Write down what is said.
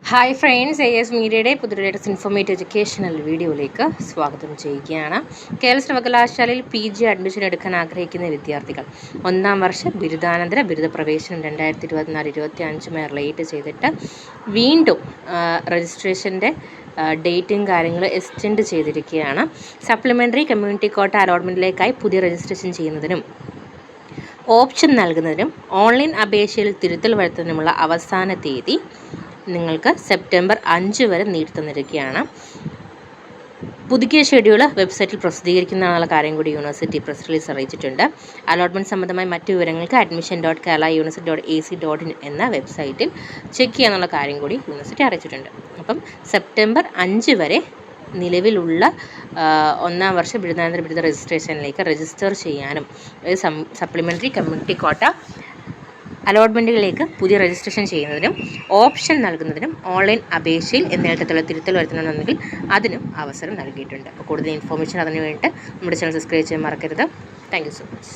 Hi friends, AS മീഡിയയുടെ പുതിയ latest informative educational വീഡിയോയിലേക്ക് സ്വാഗതം ചെയ്യുകയാണ്. കേരള സർവകലാശാലയിൽ PG അഡ്മിഷൻ എടുക്കാൻ ആഗ്രഹിക്കുന്ന വിദ്യാർത്ഥികൾ 1-ാം വർഷ ബിരുദാനന്തര ബിരുദ പ്രവേശനം 2024-25 റിലേറ്റ് ചെയ്തിട്ട് വീണ്ടും രജിസ്ട്രേഷൻ്റെ ഡേറ്റും കാര്യങ്ങളും എക്സ്റ്റെൻഡ് ചെയ്തിരിക്കുകയാണ്. സപ്ലിമെൻ്ററി കമ്മ്യൂണിറ്റി കോട്ട അലോട്ട്മെൻറ്റിലേക്കായി പുതിയ രജിസ്ട്രേഷൻ ചെയ്യുന്നതിനും ഓപ്ഷൻ നൽകുന്നതിനും ഓൺലൈൻ അപേക്ഷയിൽ തിരുത്തൽ വരുത്തുന്നതിനുമുള്ള അവസാന തീയതി നിങ്ങൾക്ക് സെപ്റ്റംബർ 5 വരെ നീട്ടി തന്നിരിക്കുകയാണ്. പുതുക്കിയ ഷെഡ്യൂൾ വെബ്സൈറ്റിൽ പ്രസിദ്ധീകരിക്കുന്നതിനുള്ള കാര്യം കൂടി യൂണിവേഴ്സിറ്റി പ്രസ് റിലീസ് അറിയിച്ചിട്ടുണ്ട്. അലോട്ട്മെൻറ്റ് സംബന്ധമായ മറ്റു വിവരങ്ങൾക്ക് admission.kerala.university.ac.in എന്ന വെബ്സൈറ്റിൽ ചെക്ക് ചെയ്യാനുള്ള കാര്യം കൂടി യൂണിവേഴ്സിറ്റി അറിയിച്ചിട്ടുണ്ട്. അപ്പം സെപ്റ്റംബർ 5 വരെ നിലവിലുള്ള 1-ാം വർഷ ബിരുദാനന്തര ബിരുദ രജിസ്ട്രേഷനിലേക്ക് രജിസ്റ്റർ ചെയ്യാനും സപ്ലിമെൻ്ററി കമ്മ്യൂണിറ്റി കോട്ട അലോട്ട്മെൻറ്റുകളിലേക്ക് പുതിയ രജിസ്ട്രേഷൻ ചെയ്യുന്നതിനും ഓപ്ഷൻ നൽകുന്നതിനും ഓൺലൈൻ അപേക്ഷയിൽ എന്നേറ്റത്തുള്ള തിരുത്തൽ വരുത്തണമെന്നുണ്ടെങ്കിൽ അതിനും അവസരം നൽകിയിട്ടുണ്ട്. അപ്പോൾ കൂടുതൽ ഇൻഫോർമേഷൻ അതിന് വേണ്ടിയിട്ട് നമ്മുടെ ചാനൽ സബ്സ്ക്രൈബ് ചെയ്യാൻ മറക്കരുത്. Thank you so much.